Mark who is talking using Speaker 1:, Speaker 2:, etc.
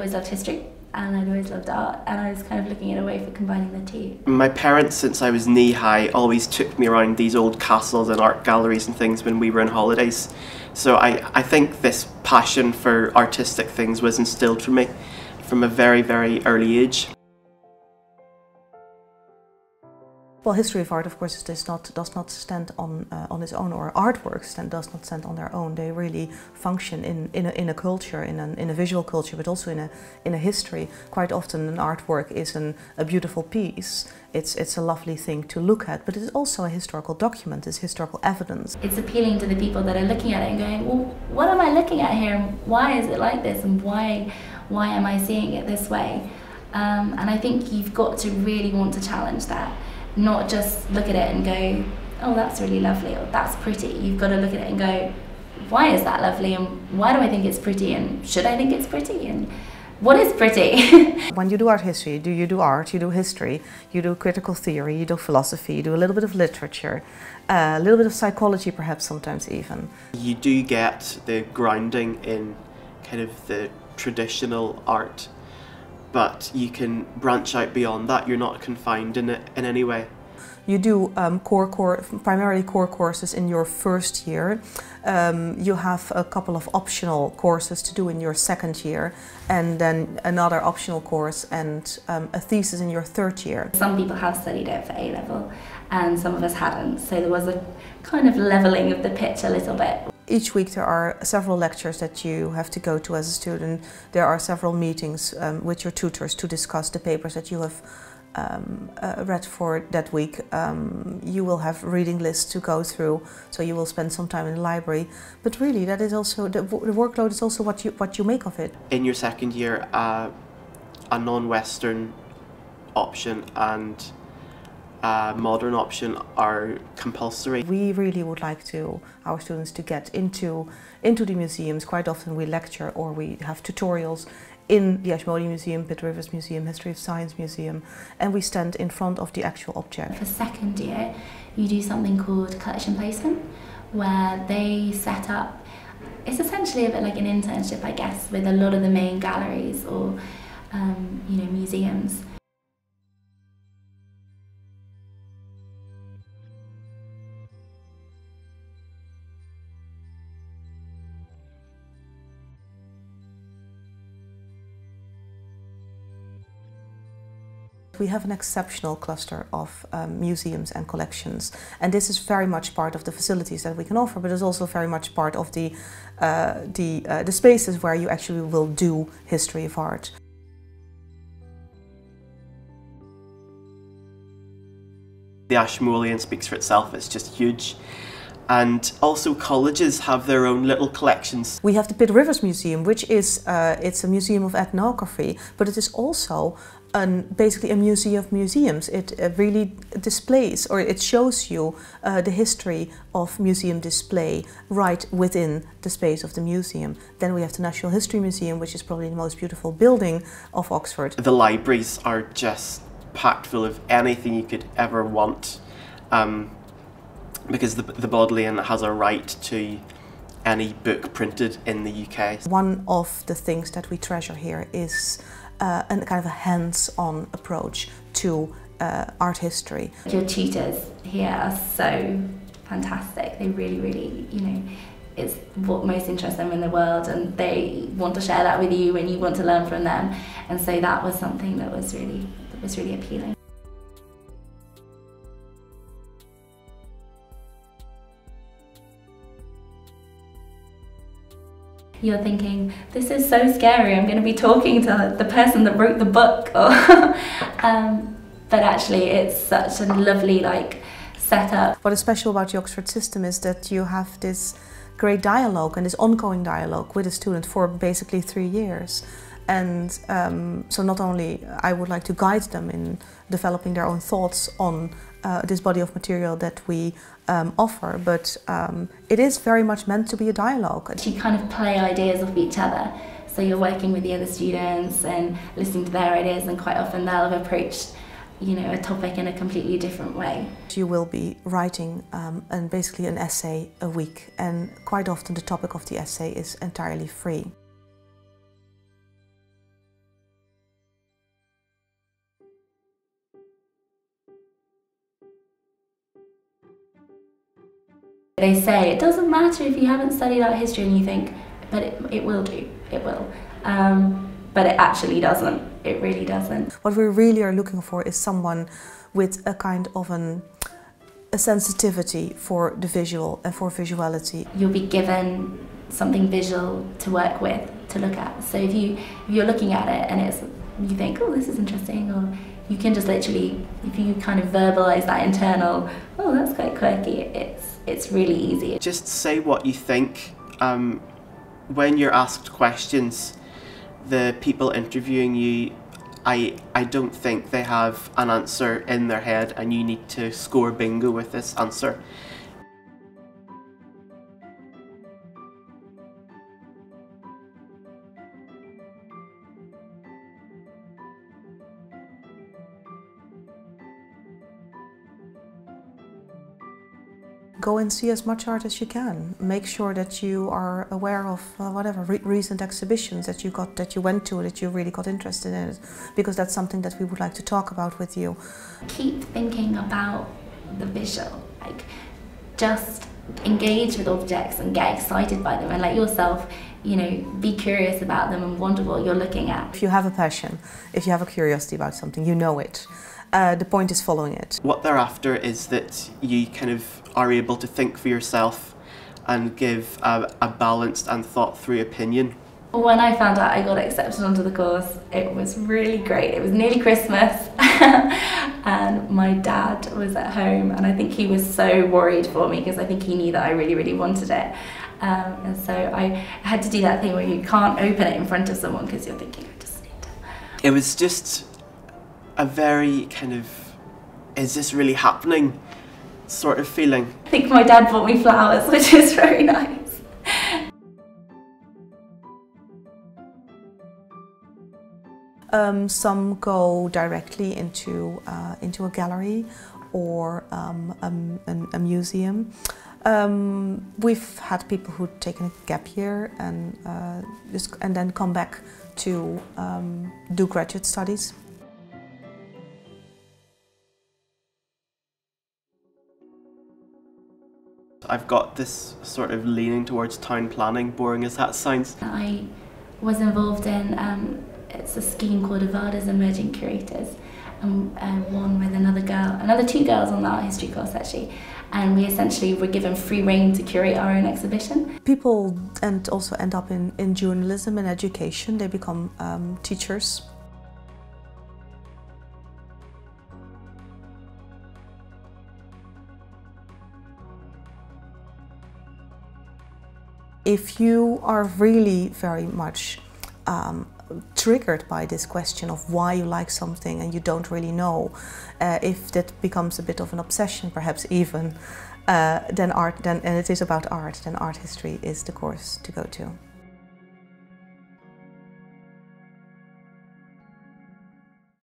Speaker 1: always loved history and I'd always loved art, and I was kind of looking at a way for combining the two.
Speaker 2: My parents, since I was knee-high, always took me around these old castles and art galleries and things when we were on holidays. So I think this passion for artistic things was instilled from me from a very, very early age.
Speaker 3: Well, history of art, of course, does not stand on its own, or artworks does not stand on their own. They really function in a culture, in a visual culture, but also in a history. Quite often, an artwork is a beautiful piece. It's a lovely thing to look at, but it's also a historical document. It's historical evidence.
Speaker 1: It's appealing to the people that are looking at it and going, well, what am I looking at here, and why is it like this, and why am I seeing it this way? And I think you've got to really want to challenge that. Not just look at it and go, oh, that's really lovely, or that's pretty. You've got to look at it and go, why is that lovely, and why do I think it's pretty, and should I think it's pretty, and what is pretty?
Speaker 3: When you do art history, you do art, you do history, you do critical theory, you do philosophy, you do a little bit of literature, a little bit of psychology perhaps sometimes even.
Speaker 2: You do get the grounding in kind of the traditional art, but you can branch out beyond that. You're not confined in it in any way.
Speaker 3: You do primarily core courses in your first year. You have a couple of optional courses to do in your second year, and then another optional course and a thesis in your third year.
Speaker 1: Some people have studied it for A-level and some of us hadn't, so there was a kind of levelling of the pitch a little bit.
Speaker 3: Each week there are several lectures that you have to go to as a student. There are several meetings with your tutors to discuss the papers that you have read for that week. You will have reading lists to go through, so you will spend some time in the library. But really, that is also the workload is also what you make of it.
Speaker 2: In your second year, a non-Western option and a modern option are compulsory.
Speaker 3: We really would like our students to get into the museums. Quite often we lecture or we have tutorials in the Ashmolean Museum, Pitt Rivers Museum, History of Science Museum, and we stand in front of the actual object.
Speaker 1: For second year, you do something called collection placement, where they set up, it's essentially a bit like an internship, I guess, with a lot of the main galleries or museums.
Speaker 3: We have an exceptional cluster of museums and collections, and this is very much part of the facilities that we can offer, but it's also very much part of the spaces where you actually will do history of art.
Speaker 2: The Ashmolean speaks for itself, it's just huge. And also colleges have their own little collections.
Speaker 3: We have the Pitt Rivers Museum, which is it's a museum of ethnography, but it is also basically a museum of museums. It really displays, or it shows you the history of museum display right within the space of the museum. Then we have the National History Museum, which is probably the most beautiful building of Oxford.
Speaker 2: The libraries are just packed full of anything you could ever want. Because the Bodleian has a right to any book printed in the UK.
Speaker 3: One of the things that we treasure here is a kind of a hands-on approach to art history.
Speaker 1: Your tutors here are so fantastic. They really, really, it's what most interests them in the world, and they want to share that with you and you want to learn from them. And so that was something that was really appealing. You're thinking, this is so scary, I'm going to be talking to the person that wrote the book. But actually it's such a lovely setup.
Speaker 3: What is special about the Oxford system is that you have this great dialogue and this ongoing dialogue with a student for basically 3 years. And so not only I would like to guide them in developing their own thoughts on this body of material that we offer, but it is very much meant to be a dialogue.
Speaker 1: You kind of play ideas off each other, so you're working with the other students and listening to their ideas, and quite often they'll have approached a topic in a completely different way.
Speaker 3: You will be writing basically an essay a week, and quite often the topic of the essay is entirely free.
Speaker 1: they say it doesn't matter if you haven't studied art history, and you think, but it will do, it will. But it actually doesn't, it really doesn't.
Speaker 3: What we really are looking for is someone with a kind of a sensitivity for the visual and for visuality.
Speaker 1: You'll be given something visual to work with, to look at. So if you're looking at it and you think, oh, this is interesting, or you can just literally, if you kind of verbalise that internal, oh, that's quite quirky, it's really easy.
Speaker 2: Just say what you think. When you're asked questions, the people interviewing you, I don't think they have an answer in their head and you need to score bingo with this answer.
Speaker 3: Go and see as much art as you can. Make sure that you are aware of whatever recent exhibitions that you went to, that you really got interested in it, because that's something that we would like to talk about with you.
Speaker 1: Keep thinking about the visual, like just engage with objects and get excited by them, and let yourself, you know, be curious about them and wonder what you're looking at.
Speaker 3: If you have a passion, if you have a curiosity about something, you know it. The point is following it.
Speaker 2: What they're after is that you kind of are able to think for yourself and give a balanced and thought through opinion.
Speaker 1: When I found out I got accepted onto the course, it was really great. It was nearly Christmas and my dad was at home, and I think he was so worried for me because I think he knew that I really, really wanted it. And so I had to do that thing where you can't open it in front of someone because you're thinking, I just need to.
Speaker 2: It was just a very kind of, is this really happening sort of feeling.
Speaker 1: I think my dad bought me flowers, which is very nice.
Speaker 3: Some go directly into a gallery or a museum. We've had people who've taken a gap year and then come back to do graduate studies.
Speaker 2: I've got this sort of leaning towards town planning, boring as that sounds.
Speaker 1: I was involved in, it's a scheme called Avada's Emerging Curators, and one with another two girls on the art history course actually, and we essentially were given free rein to curate our own exhibition.
Speaker 3: People also end up in journalism and education. They become teachers. If you are really very much triggered by this question of why you like something and you don't really know, if that becomes a bit of an obsession, perhaps even, then it is about art, then art history is the course to go to.